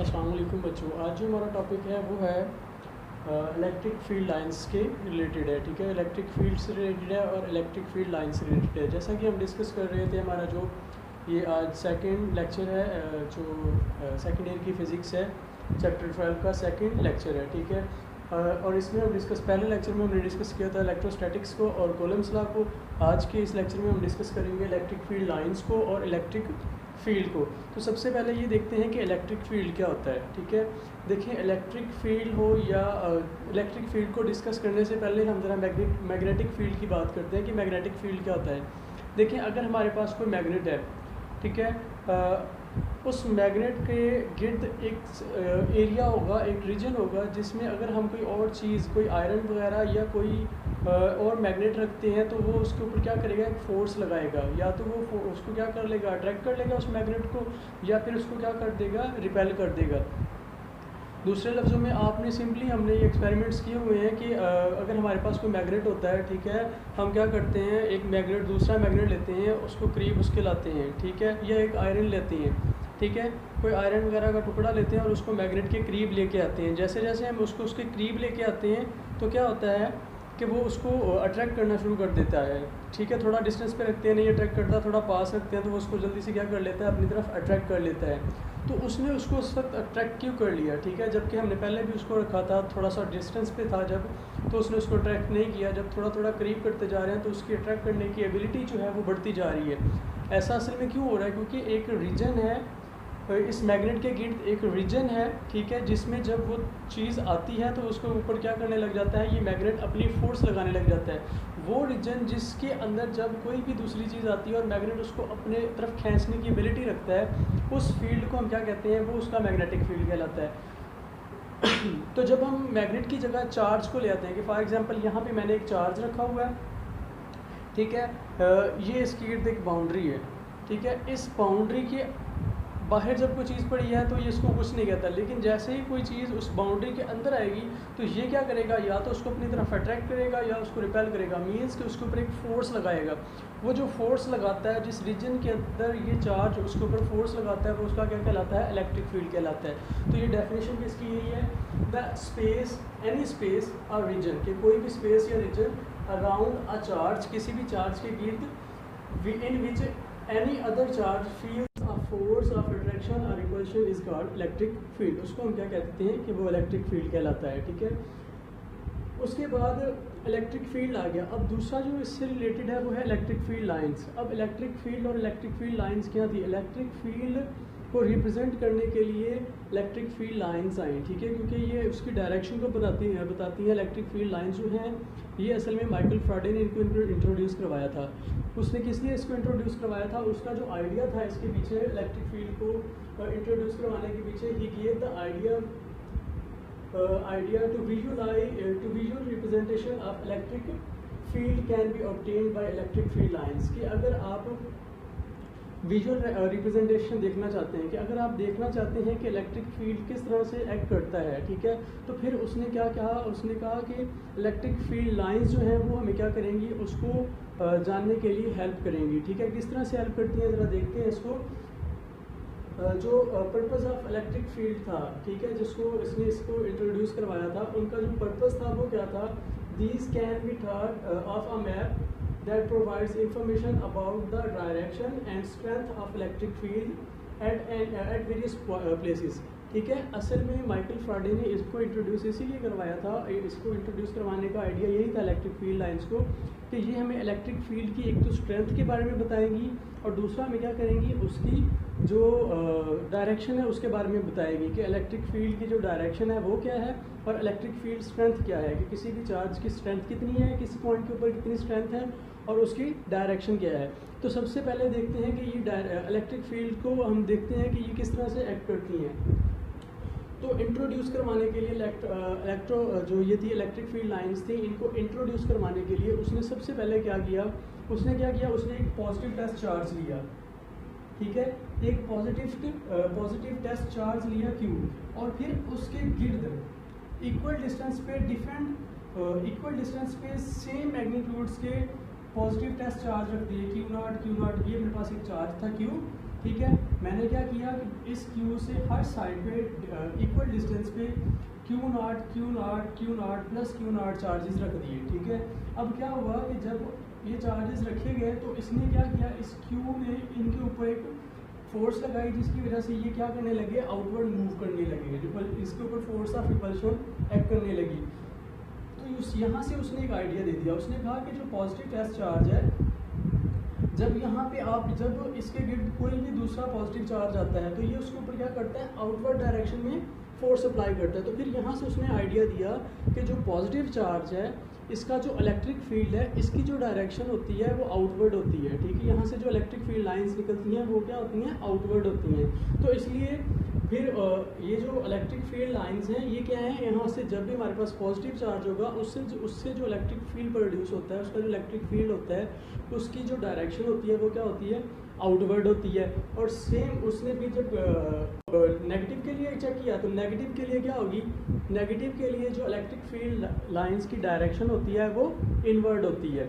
अस्सलाम वालेकुम बच्चों। आज जो हमारा टॉपिक है वो है इलेक्ट्रिक फील्ड लाइंस के रिलेटेड है। ठीक है, इलेक्ट्रिक फील्ड से रिलेटेड है और इलेक्ट्रिक फील्ड लाइन से रिलेटेड है। जैसा कि हम डिस्कस कर रहे थे, हमारा जो ये आज सेकंड लेक्चर है, जो सेकंड ईयर की फ़िज़िक्स है, चैप्टर 12 का सेकंड लेक्चर है। ठीक है, और इसमें हम पहले लेक्चर में हमने डिस्कस किया था इलेक्ट्रोस्टैटिक्स को और कूलम्स लॉ को। आज के इस लेक्चर में हम डिस्कस करेंगे इलेक्ट्रिक फील्ड लाइंस को और इलेक्ट्रिक फील्ड को। तो सबसे पहले ये देखते हैं कि इलेक्ट्रिक फील्ड क्या होता है। ठीक है, देखिए इलेक्ट्रिक फील्ड हो या इलेक्ट्रिक फील्ड को डिस्कस करने से पहले हम ज़रा मैग्नेटिक फील्ड की बात करते हैं कि मैग्नेटिक फील्ड क्या होता है। देखिए, अगर हमारे पास कोई मैग्नेट है, ठीक है, उस मैग्नेट के गिर्द एक एरिया होगा, एक रीजन होगा, जिसमें अगर हम कोई और चीज़, कोई आयरन वगैरह या कोई और मैग्नेट रखते हैं तो वो उसके ऊपर क्या करेगा, एक फोर्स लगाएगा। या तो वो उसको क्या कर लेगा, अट्रैक्ट कर लेगा उस मैग्नेट को, या फिर उसको क्या कर देगा, रिपेल कर देगा। दूसरे लफ्ज़ों में हमने ये एक्सपेरिमेंट्स किए हुए हैं कि अगर हमारे पास कोई मैग्नेट होता है, ठीक है, हम क्या करते हैं, एक मैग्नेट दूसरा मैग्नेट लेते हैं, उसको करीब उसके लाते हैं, ठीक है, या एक आयरन लेते हैं, ठीक है, कोई आयरन वगैरह का टुकड़ा लेते हैं और उसको मैग्नेट के करीब लेके आते हैं। जैसे जैसे हम उसको उसके करीब लेके आते हैं तो क्या होता है कि वो उसको अट्रैक्ट करना शुरू कर देता है। ठीक है, थोड़ा डिस्टेंस पे रखते हैं, नहीं अट्रैक्ट करता, थोड़ा पास रखते हैं तो वो उसको जल्दी से क्या कर लेता है, अपनी तरफ अट्रैक्ट कर लेता है। तो उसने उसको उस वक्त अट्रैक्ट क्यों कर लिया, ठीक है, जबकि हमने पहले भी उसको रखा था, थोड़ा सा डिस्टेंस पे था जब, तो उसने उसको अट्रैक्ट नहीं किया। जब थोड़ा थोड़ा करीब करते जा रहे हैं तो उसकी अट्रैक्ट करने की एबिलिटी जो है वो बढ़ती जा रही है। ऐसा असल में क्यों हो रहा है, क्योंकि एक रीजन है, इस मैग्नेट के गिर्द एक रीजन है, ठीक है, जिसमें जब वो चीज़ आती है तो उसको ऊपर क्या करने लग जाता है, ये मैग्नेट अपनी फोर्स लगाने लग जाता है। वो रीजन जिसके अंदर जब कोई भी दूसरी चीज़ आती है और मैग्नेट उसको अपने तरफ खींचने की एबिलिटी रखता है, उस फील्ड को हम क्या कहते हैं, वो उसका मैग्नेटिक फील्ड कहलाता है। तो जब हम मैग्नेट की जगह चार्ज को ले आते हैं, कि फॉर एग्जांपल यहाँ पे मैंने एक चार्ज रखा हुआ है, ठीक है, ये इसकी गिर्द एक बाउंड्री है, ठीक है, इस बाउंड्री के बाहर जब कोई चीज़ पड़ी है तो ये इसको कुछ नहीं कहता, लेकिन जैसे ही कोई चीज़ उस बाउंड्री के अंदर आएगी तो ये क्या करेगा, या तो उसको अपनी तरफ अट्रैक्ट करेगा या उसको रिपेल करेगा। मीन्स कि उसके ऊपर एक फ़ोर्स लगाएगा। वो जो फोर्स लगाता है, जिस रीजन के अंदर ये चार्ज उसके ऊपर फोर्स लगाता है, वो उसका क्या कहलाता है, इलेक्ट्रिक फील्ड कहलाता है। तो ये डेफिनेशन किसकी यही है, द स्पेस, एनी स्पेस और रीजन, के कोई भी स्पेस या रीजन अराउंड अ चार्ज, किसी भी चार्ज के गिर्द, in which any other charge feels a force of attraction और repulsion is called electric field. उसको हम क्या कहते हैं कि वो इलेक्ट्रिक फील्ड कहलाता है। ठीक है, उसके बाद इलेक्ट्रिक फील्ड आ गया। अब दूसरा जो इससे रिलेटेड है वो है इलेक्ट्रिक फील्ड लाइंस। अब इलेक्ट्रिक फील्ड और इलेक्ट्रिक फील्ड लाइंस क्या थी, इलेक्ट्रिक फील्ड को रिप्रेजेंट करने के लिए इलेक्ट्रिक फील्ड लाइंस आई, ठीक है, क्योंकि ये उसकी डायरेक्शन को बताती हैं। इलेक्ट्रिक फील्ड लाइंस जो हैं ये असल में माइकल फैराडे ने इनको इंट्रोड्यूस करवाया था। उसने किस लिए इसको इंट्रोड्यूस करवाया था, उसका जो आइडिया था इसके पीछे, इलेक्ट्रिक फील्ड को इंट्रोड्यूस करवाने के पीछे, he give the idea to visual representation of electric field can be obtained by electric field lines। कि अगर आप विजुअल रिप्रेजेंटेशन देखना चाहते हैं, कि अगर आप देखना चाहते हैं कि इलेक्ट्रिक फील्ड किस तरह से एक्ट करता है, ठीक है, तो फिर उसने क्या कहा, उसने कहा कि इलेक्ट्रिक फील्ड लाइंस जो हैं वो हमें क्या करेंगी, उसको जानने के लिए हेल्प करेंगी। ठीक है, किस तरह से हेल्प करती हैं, ज़रा देखते हैं इसको। जो पर्पस ऑफ इलेक्ट्रिक फील्ड था, ठीक है, इसको इंट्रोड्यूस करवाया था, उनका जो पर्पस था वो क्या था, these can be thought of a map that provides information about the direction and strength of electric field at various places। ठीक है, असल में माइकल फैराडे ने इसको इंट्रोड्यूस इसीलिए करवाया था, इसको इंट्रोड्यूस करवाने का आइडिया यही था इलेक्ट्रिक फील्ड लाइंस को, कि ये हमें इलेक्ट्रिक फील्ड की एक तो स्ट्रेंथ के बारे में बताएंगी और दूसरा हमें क्या करेंगी, उसकी जो डायरेक्शन है उसके बारे में बताएगी, कि इलेक्ट्रिक फील्ड की जो डायरेक्शन है वो क्या है और इलेक्ट्रिक फील्ड स्ट्रेंथ क्या है, कि किसी भी चार्ज की स्ट्रेंथ कितनी है, किसी पॉइंट के ऊपर कितनी स्ट्रेंथ है और उसकी डायरेक्शन क्या है। तो सबसे पहले देखते हैं कि ये इलेक्ट्रिक फील्ड को हम देखते हैं कि ये किस तरह से एक्ट करती हैं। तो इंट्रोड्यूस करवाने के लिए जो ये थी इलेक्ट्रिक फील्ड लाइंस थी, इनको इंट्रोड्यूस करवाने के लिए उसने सबसे पहले क्या किया, उसने एक पॉजिटिव टेस्ट चार्ज लिया। ठीक है, एक पॉजिटिव टेस्ट चार्ज लिया Q, और फिर उसके गिर्द इक्वल डिस्टेंस पे सेम मैग्नीट्यूड्स के पॉजिटिव टेस्ट चार्ज रख दिए, Q0, ये मेरे पास एक चार्ज था Q, ठीक है, मैंने क्या किया कि इस Q से हर साइड पे इक्वल डिस्टेंस पे Q0 प्लस Q0 चार्जेस रख दिए, ठीक है। अब क्या हुआ कि जब ये चार्जेस रखे गए तो इसने क्या किया, इस Q में इनके ऊपर एक फोर्स लगाई जिसकी वजह से ये क्या करने लगे, आउटवर्ड मूव करने लगे, इसके ऊपर फोर्स ऑफ रिपल्शन एक्ट करने लगी। तो यहाँ से उसने एक आइडिया दे दिया, उसने कहा कि जो पॉजिटिव टेस्ट चार्ज है, जब यहाँ पे आप जब इसके गिर्द कोई भी दूसरा पॉजिटिव चार्ज आता है तो ये उसके ऊपर क्या करता है, आउटवर्ड डायरेक्शन में फोर्स अप्लाई करता है। तो फिर यहाँ से उसने आइडिया दिया कि जो पॉजिटिव चार्ज है इसका जो इलेक्ट्रिक फील्ड है, इसकी जो डायरेक्शन होती है वो आउटवर्ड होती है, ठीक है। यहाँ से जो इलेक्ट्रिक फील्ड लाइंस निकलती हैं वो क्या होती हैं, आउटवर्ड होती हैं। तो इसलिए फिर ये जो इलेक्ट्रिक फील्ड लाइंस हैं ये क्या है, यहाँ से जब भी हमारे पास पॉजिटिव चार्ज होगा उससे जो इलेक्ट्रिक फील्ड प्रोड्यूस होता है, उसका जो इलेक्ट्रिक फील्ड होता है उसकी जो डायरेक्शन होती है वो क्या होती है, आउटवर्ड होती है। और सेम उसने भी जब नेगेटिव के लिए चेक किया तो नेगेटिव के लिए क्या होगी, नेगेटिव के लिए जो इलेक्ट्रिक फील्ड लाइंस की डायरेक्शन होती है वो इनवर्ड होती है।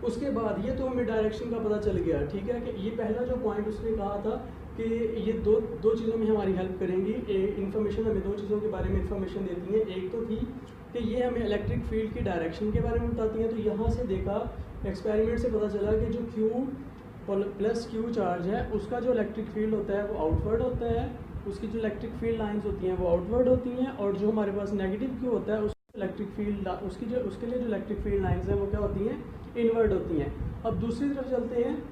उसके बाद ये तो हमें डायरेक्शन का पता चल गया, ठीक है, कि ये पहला जो पॉइंट उसने कहा था कि ये दो चीज़ों में हमारी हेल्प करेंगी। इन्फॉर्मेशन हमें दो चीज़ों के बारे में इन्फॉर्मेशन देती हैं। एक तो थी कि ये हमें इलेक्ट्रिक फील्ड की डायरेक्शन के बारे में बताती हैं। तो यहाँ से देखा, एक्सपेरिमेंट से पता चला कि जो Q प्लस Q चार्ज है उसका जो इलेक्ट्रिक फील्ड होता है वो आउटवर्ड होता है, उसकी जो इलेक्ट्रिक फील्ड लाइंस होती हैं वो आउटवर्ड होती हैं, और जो हमारे पास नेगेटिव Q होता है उसकी इलेक्ट्रिक फील्ड उसके लिए जो इलेक्ट्रिक फील्ड लाइंस हैं वो क्या होती हैं, इनवर्ड होती हैं। अब दूसरी तरफ चलते हैं।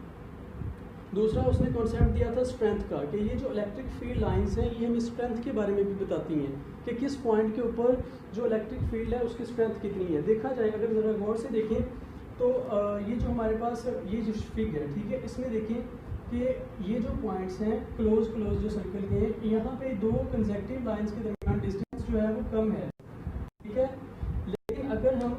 दूसरा उसने कॉन्सेप्ट दिया था स्ट्रेंथ का, कि ये जो इलेक्ट्रिक फील्ड लाइंस हैं ये हमें स्ट्रेंथ के बारे में भी बताती हैं कि किस पॉइंट के ऊपर जो इलेक्ट्रिक फील्ड है उसकी स्ट्रेंथ कितनी है। देखा जाए, अगर ज़रा गौर से देखें तो ये जो हमारे पास ये जो फिग है, ठीक है, इसमें देखें कि ये जो पॉइंट्स हैं क्लोज जो सर्कल के हैं, यहाँ पे दो कंसेक्टिव लाइंस के दरमियान डिस्टेंस जो है वो कम है, ठीक है। लेकिन अगर हम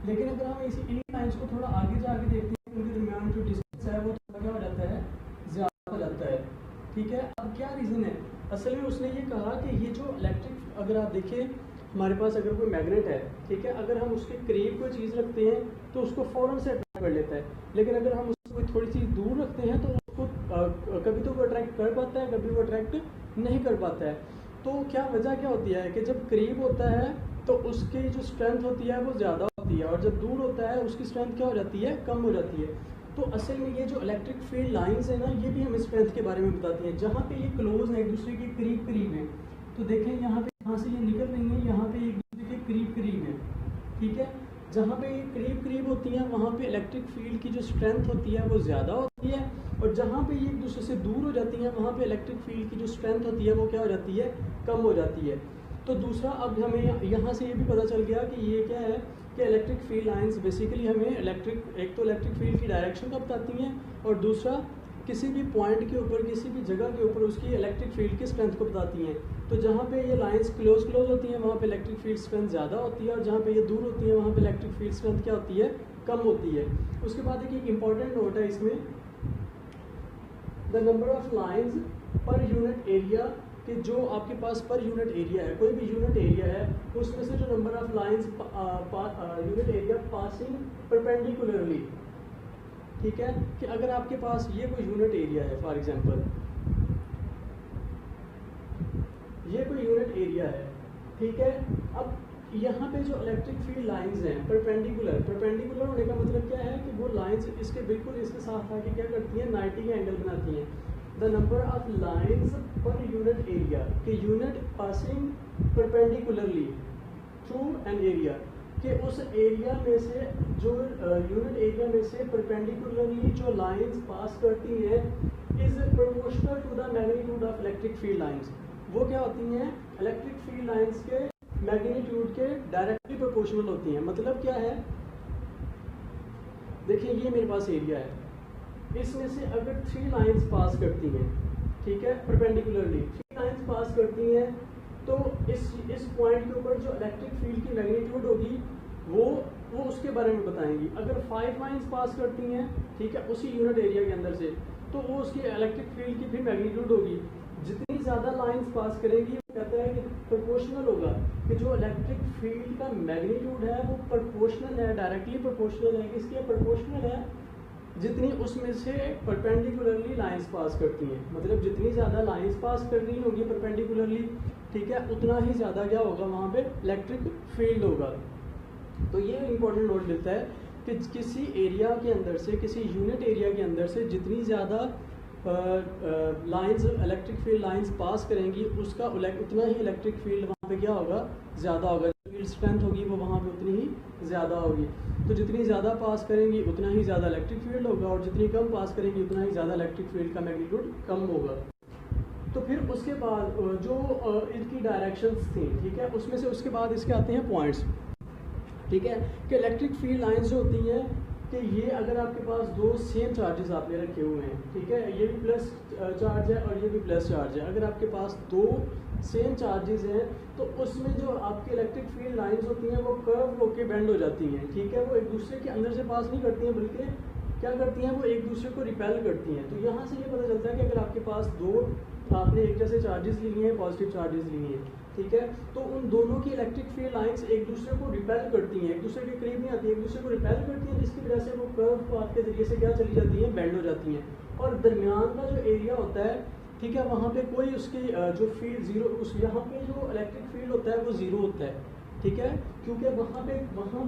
इन लाइंस को थोड़ा आगे जाके देखते हैं, उनके दरमियान जो डिस्टेंस है वो थोड़ा क्या हो जाता है, ज़्यादा हो जाता है, ठीक है। अब क्या रीज़न है, असल में उसने ये कहा कि ये जो इलेक्ट्रिक, अगर आप देखें हमारे पास अगर कोई मैग्नेट है, ठीक है, अगर हम उसके करीब कोई चीज़ रखते हैं तो उसको फ़ौरन से अट्रैक्ट कर लेता है, लेकिन अगर हम उसको थोड़ी सी दूर रखते हैं तो उसको कभी तो वो अट्रैक्ट कर पाता है, कभी वो अट्रैक्ट नहीं कर पाता है। तो क्या वजह क्या होती है कि जब करीब होता है तो उसकी जो स्ट्रेंथ होती है वो ज़्यादा होती है, और जब दूर होता है उसकी स्ट्रेंथ क्या हो जाती है, कम हो जाती है। तो असल में ये जो इलेक्ट्रिक फील्ड लाइंस है ना, ये भी हमें स्ट्रेंथ के बारे में बताती हैं। जहाँ पे ये क्लोज है, एक दूसरे के करीब हैं, तो देखें यहाँ से ये निकल रही है, यहाँ पे एक दूसरे के करीब है, ठीक है। जहाँ पे ये करीब होती हैं वहाँ पे इलेक्ट्रिक फील्ड की जो स्ट्रेंथ होती है वो ज़्यादा होती है, और जहाँ पे ये एक दूसरे से दूर हो जाती हैं वहाँ पे इलेक्ट्रिक फील्ड की जो स्ट्रेंथ होती है वो क्या हो जाती है, कम हो जाती है। तो दूसरा, अब हमें यहाँ से ये भी पता चल गया कि ये क्या है कि इलेक्ट्रिक फील्ड लाइंस बेसिकली हमें एक तो इलेक्ट्रिक फील्ड की डायरेक्शन का बताती हैं, और दूसरा किसी भी पॉइंट के ऊपर, किसी भी जगह के ऊपर उसकी इलेक्ट्रिक फील्ड की स्ट्रेंथ को बताती हैं। तो जहाँ पे ये लाइंस क्लोज होती हैं वहाँ पे इलेक्ट्रिक फील्ड स्ट्रेंथ ज़्यादा होती है, और जहाँ पे ये दूर होती है वहाँ पे इलेक्ट्रिक फील्ड स्ट्रेंथ क्या होती है, कम होती है। उसके बाद एक इंपॉर्टेंट नोट है इसमें, the number of lines per unit area, कि जो आपके पास पर यूनिट एरिया है, कोई भी यूनिट एरिया है, उसमें से जो number of lines unit area passing perpendicularly, ठीक है, कि अगर आपके पास ये कोई यूनिट एरिया है, फॉर एग्जांपल ये कोई यूनिट एरिया है, ठीक है। अब यहाँ पे जो इलेक्ट्रिक फील्ड लाइंस हैं परपेंडिकुलर होने का मतलब क्या है कि वो लाइंस इसके बिल्कुल इसके साथ आके क्या करती हैं, 90 का एंगल बनाती हैं। The number of lines per unit area, कि unit passing perpendicularly through an area, कि उस एरिया में से जो यूनिट एरिया में से परपेंडिकुलरली जो लाइंस पास करती हैं is proportional to the magnitude of electric field lines. वो क्या होती हैं, इलेक्ट्रिक फील्ड लाइंस के मैग्नीट्यूड के डायरेक्टली प्रोपोर्शनल होती हैं। मतलब क्या है, देखिए ये मेरे पास एरिया है, इसमें से अगर 3 लाइंस पास करती हैं, ठीक है, परपेंडिकुलरली 3 लाइंस पास करती हैं, तो इस पॉइंट के ऊपर जो इलेक्ट्रिक फील्ड की मैग्नीट्यूड होगी वो उसके बारे में बताएंगी। अगर 5 लाइंस पास करती हैं, ठीक है, उसी यूनिट एरिया के अंदर से, तो वो उसकी इलेक्ट्रिक फील्ड की भी मैग्नीट्यूड होगी। जितनी ज़्यादा लाइंस पास करेंगी, वो कहता है कि प्रोपोर्शनल होगा, कि जो इलेक्ट्रिक फील्ड का मैग्नीट्यूड है वो प्रोपोर्शनल है, डायरेक्टली प्रोपोर्शनल है। किसके प्रोपोर्शनल है, जितनी उसमें से परपेंडिकुलरली लाइंस पास करती हैं, मतलब जितनी ज़्यादा लाइंस पास कर रही होगी परपेंडिकुलरली, ठीक है, उतना ही ज़्यादा क्या होगा वहाँ पे इलेक्ट्रिक फील्ड होगा। तो ये इंपॉर्टेंट नोट मिलता है कि किसी एरिया के अंदर से, किसी यूनिट एरिया के अंदर से जितनी ज़्यादा lines, electric field lines pass करेंगी, उसका उतना ही इलेक्ट्रिक फील्ड वहाँ पे क्या होगा, ज़्यादा होगा। फील्ड स्ट्रेंथ होगी वो वहाँ पे उतनी ही ज़्यादा होगी। तो जितनी ज़्यादा पास करेंगी उतना ही ज़्यादा इलेक्ट्रिक फील्ड होगा, और जितनी कम पास करेंगी उतना ही ज़्यादा इलेक्ट्रिक फील्ड का मैग्नीट्यूड कम होगा। तो फिर उसके बाद जो इनकी डायरेक्शंस थी, ठीक है, उसमें से उसके बाद इसके आते हैं पॉइंट्स, ठीक है, कि इलेक्ट्रिक फील्ड लाइंस जो होती हैं कि ये अगर आपके पास दो सेम चार्जेस आपने रखे हुए हैं, ठीक है, ये भी प्लस चार्ज है और ये भी प्लस चार्ज है, अगर आपके पास दो सेम चार्जेस हैं तो उसमें जो आपकी इलेक्ट्रिक फील्ड लाइंस होती हैं वो कर्व होके बेंड हो जाती हैं, ठीक है, वो एक दूसरे के अंदर से पास नहीं करती हैं, बल्कि क्या करती हैं, वो एक दूसरे को रिपेल करती हैं। तो यहाँ से ये पता चलता है कि अगर आपके पास दो आपने एक जैसे चार्जेस लिए हैं, पॉजिटिव चार्जेस लिए हैं, ठीक है, तो उन दोनों की इलेक्ट्रिक फील्ड लाइंस एक दूसरे को रिपेल करती हैं, एक दूसरे के करीब नहीं आती, एक दूसरे को रिपेल करती हैं, जिसकी वजह से वो कर्व पाथ के जरिए से क्या चली जाती हैं, बेंड हो जाती हैं। और दरमियान का जो एरिया होता है, ठीक है, वहाँ पे कोई उसकी जो फील्ड जीरो, उस यहाँ पे जो इलेक्ट्रिक फील्ड होता है वो जीरो होता है, ठीक है, क्योंकि वहाँ पे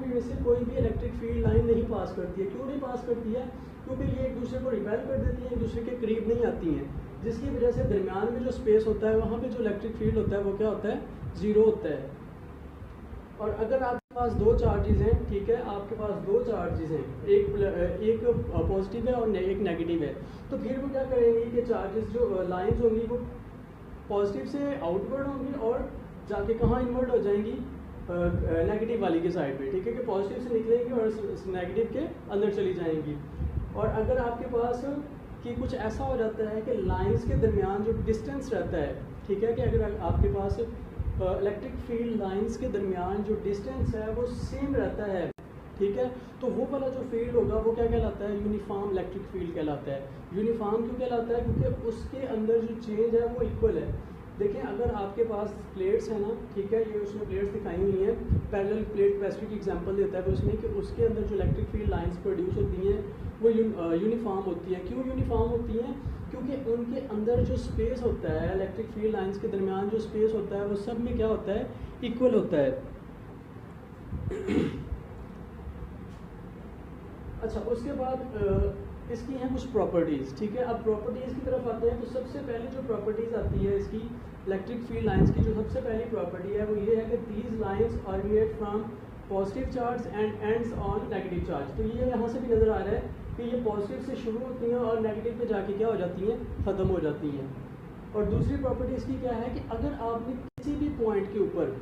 वैसे कोई भी इलेक्ट्रिक फील्ड लाइन नहीं पास करती है। क्यों नहीं पास करती है? क्योंकि ये एक दूसरे को रिपेल कर देती है, एक दूसरे के करीब नहीं आती हैं, जिसकी वजह से दरमियान में जो स्पेस होता है वहाँ पे जो इलेक्ट्रिक फील्ड होता है वो क्या होता है, जीरो होता है। और अगर आपके पास दो चार्जेस हैं, ठीक है, आपके पास दो चार्जेस हैं, एक पॉजिटिव है और एक नेगेटिव है, तो फिर वो क्या करेंगे कि चार्जेस जो लाइंस होंगी वो पॉजिटिव से आउटवर्ड होंगी और जाके कहाँ इनवर्ट हो जाएंगी, नेगेटिव वाली के साइड पे, ठीक है, कि पॉजिटिव से निकलेंगी और नेगेटिव के अंदर चली जाएंगी। और अगर आपके पास कि कुछ ऐसा हो जाता है कि लाइंस के दरमियान जो डिस्टेंस रहता है, ठीक है, कि अगर आपके पास इलेक्ट्रिक फील्ड लाइंस के दरमियान जो डिस्टेंस है वो सेम रहता है, ठीक है, तो वो वाला जो फील्ड होगा वो क्या कहलाता है, यूनिफॉर्म इलेक्ट्रिक फील्ड कहलाता है। यूनिफॉर्म क्यों कहलाता है? क्योंकि उसके अंदर जो चेंज है वो इक्वल है। देखिए अगर आपके पास प्लेट्स है ना, ठीक है, ये उसमें प्लेट्स दिखाई हुई हैं, पैरेलल प्लेट कैपेसिटी की एग्जांपल देता है उसमें कि उसके अंदर जो इलेक्ट्रिक फील्ड लाइंस प्रोड्यूस होती हैं वो यूनिफॉर्म होती है। क्यों यूनिफॉर्म होती हैं? क्योंकि उनके अंदर जो स्पेस होता है, इलेक्ट्रिक फील्ड लाइंस के दरमियान जो स्पेस होता है वो सब में क्या होता है, इक्वल होता है। अच्छा, उसके बाद इसकी हैं कुछ प्रॉपर्टीज़, ठीक है। अब प्रॉपर्टीज़ की तरफ आते हैं तो सबसे पहले जो प्रॉपर्टीज़ आती है इसकी इलेक्ट्रिक फील्ड लाइंस की, जो सबसे पहली प्रॉपर्टी है वो ये है कि these lines originate from positive charge and ends on negative charge. तो ये यहाँ से भी नज़र आ रहा है कि ये पॉजिटिव से शुरू होती हैं और नेगेटिव पे जाके क्या हो जाती हैं, ख़त्म हो जाती हैं। और दूसरी प्रॉपर्टी इसकी क्या है कि अगर आपने किसी भी पॉइंट के ऊपर,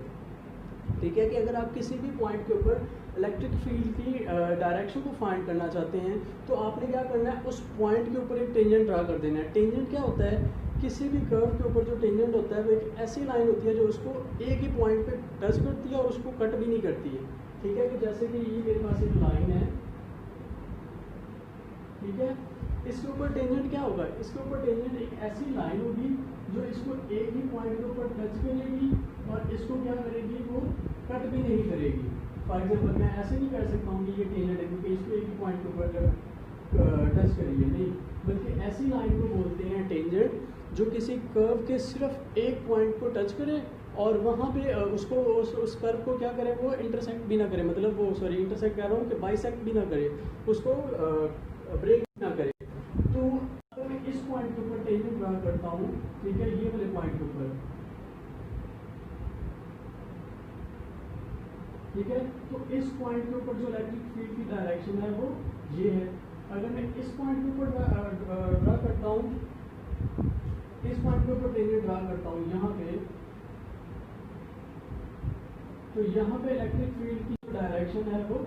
ठीक है, कि अगर आप किसी भी पॉइंट के ऊपर इलेक्ट्रिक फील्ड की डायरेक्शन को फाइंड करना चाहते हैं तो आपने क्या करना है, उस पॉइंट के ऊपर एक टेंजेंट ड्रा कर देना है। टेंजेंट क्या होता है? किसी भी कर्व के ऊपर जो टेंजेंट होता है वो एक ऐसी लाइन होती है जो उसको एक ही पॉइंट पे टच करती है और उसको कट भी नहीं करती है, ठीक है, कि जैसे कि ये मेरे पास एक लाइन है, ठीक है, इसके ऊपर टेंजेंट क्या होगा, इसके ऊपर टेंजेंट एक ऐसी लाइन होगी जो इसको एक ही पॉइंट के ऊपर टच करेगी और इसको क्या करेगी, वो कट भी नहीं करेगी। फॉर एग्जाम्पल मैं ऐसे नहीं कर सकता हूँ कि ये टेंजेंट है क्योंकि इसको एक ही पॉइंट के ऊपर टच करेगी, नहीं, बल्कि ऐसी लाइन को बोलते हैं टेंजेंट जो किसी कर्व के सिर्फ एक पॉइंट को टच करे और वहाँ पे उसको उस कर्व को क्या करे, वो इंटरसेक्ट भी ना करे, मतलब वो सॉरी इंटरसेक्ट कह रहा हूँ कि बाइसेक्ट भी ना करे, उसको ब्रेक ना करे। तो अगर मैं इस पॉइंट के ऊपर टेंजेंट ड्रा करता हूँ, ठीक है, ये वाले पॉइंट के ऊपर, ठीक है, तो इस पॉइंट के ऊपर जो इलेक्ट्रिक फील्ड की डायरेक्शन है वो ये है। अगर मैं इस पॉइंट के ऊपर ड्रा करता हूँ, इस पॉइंट के ऊपर टेंजेंट ड्रा करता हूँ यहाँ पे, तो यहाँ पे इलेक्ट्रिक फील्ड की जो डायरेक्शन है वो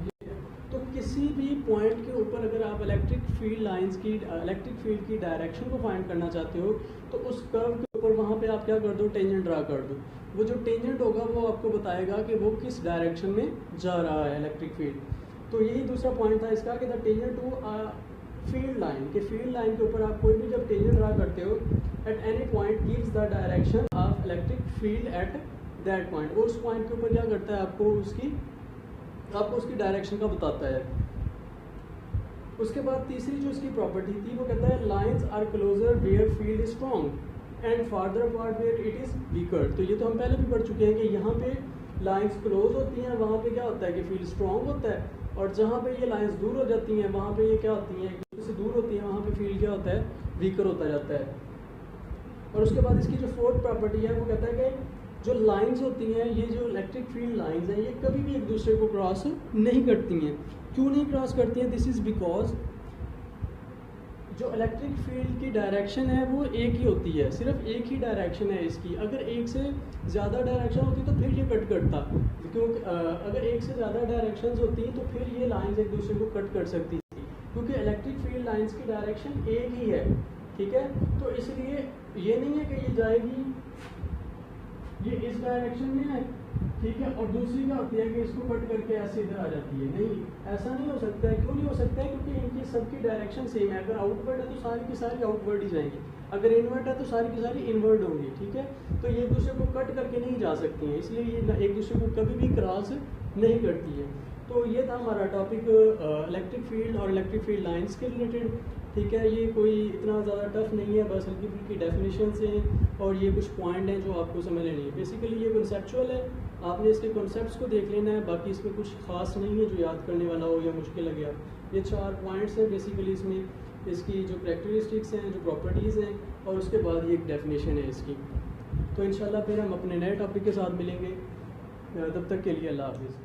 ये है। तो किसी भी पॉइंट के ऊपर अगर आप इलेक्ट्रिक फील्ड लाइंस की, इलेक्ट्रिक फील्ड की डायरेक्शन को फाइंड करना चाहते हो तो उस कर्व के ऊपर वहाँ पे आप क्या कर दो, टेंजेंट ड्रा कर दो। वो जो टेंजेंट होगा वो आपको बताएगा कि वो किस डायरेक्शन में जा रहा है इलेक्ट्रिक फील्ड। तो यही दूसरा पॉइंट था इसका कि the tangent to field line, के फील्ड लाइन के ऊपर आप कोई भी जब टेंजेंट ड्रा करते हो at any point gives the direction of electric field at that point. वो उस पॉइंट के ऊपर क्या करता है, आपको उसकी डायरेक्शन का बताता है। उसके बाद तीसरी जो इसकी प्रॉपर्टी थी वो कहता है lines are closer where field is strong and farther apart where it is weaker. तो ये तो हम पहले भी पढ़ चुके हैं कि यहाँ पे लाइंस क्लोज होती हैं, वहाँ पे क्या होता है कि फील्ड स्ट्रॉन्ग होता है, और जहाँ पे ये लाइंस दूर हो जाती हैं वहाँ पे ये क्या होती हैं, एक दूसरे से दूर होती हैं, वहाँ पे फील्ड क्या होता है, वीकर होता जाता है। और उसके बाद इसकी जो फोर्थ प्रॉपर्टी है वो कहता है कि जो लाइंस होती हैं, ये जो इलेक्ट्रिक फील्ड लाइंस हैं, ये कभी भी एक दूसरे को क्रॉस नहीं करती हैं। क्यों नहीं क्रॉस करती हैं? दिस इज़ बिकॉज जो इलेक्ट्रिक फील्ड की डायरेक्शन है वो एक ही होती है, सिर्फ एक ही डायरेक्शन है इसकी। अगर एक से ज़्यादा डायरेक्शन होती तो फिर ये कट करता, क्योंकि अगर एक से ज़्यादा डायरेक्शंस होती तो फिर ये लाइंस एक दूसरे को कट कर सकती थी, क्योंकि इलेक्ट्रिक फील्ड लाइंस की डायरेक्शन एक ही है, ठीक है। तो इसलिए ये नहीं है कि ये जाएगी, ये इस डायरेक्शन में है, ठीक है, और दूसरी क्या होती है कि इसको कट करके ऐसे इधर आ जाती है। नहीं, ऐसा नहीं हो सकता है। क्यों नहीं हो सकता है? क्योंकि इनकी सबकी डायरेक्शन सेम है। अगर आउटवर्ड है तो सारी की सारी आउटवर्ड ही जाएंगी, अगर इनवर्ट है तो सारी की सारी इनवर्ड होंगी, ठीक है। तो ये एक दूसरे को कट करके नहीं जा सकती हैं, इसलिए ये एक दूसरे को कभी भी क्रॉस नहीं करती है। तो ये था हमारा टॉपिक इलेक्ट्रिक फील्ड और इलेक्ट्रिक फील्ड लाइंस के रिलेटेड, ठीक है। ये कोई इतना ज़्यादा टफ नहीं है, बस हल्की फुल्की डेफिनेशंस हैं और ये कुछ पॉइंट हैं जो आपको समझ लेनी है। बेसिकली ये कंसेप्चुअल है, आपने इसके कॉन्सेप्ट्स को देख लेना है, बाकी इसमें कुछ खास नहीं है जो याद करने वाला हो या मुश्किल लगे। आप ये 4 पॉइंट्स हैं बेसिकली इसमें, इसकी जो करैक्टरिस्टिक्स हैं, जो प्रॉपर्टीज़ हैं, और उसके बाद ये एक डेफिनेशन है इसकी। तो इंशाल्लाह फिर हम अपने नए टॉपिक के साथ मिलेंगे, तब तक के लिए अल्लाह हाफिज़।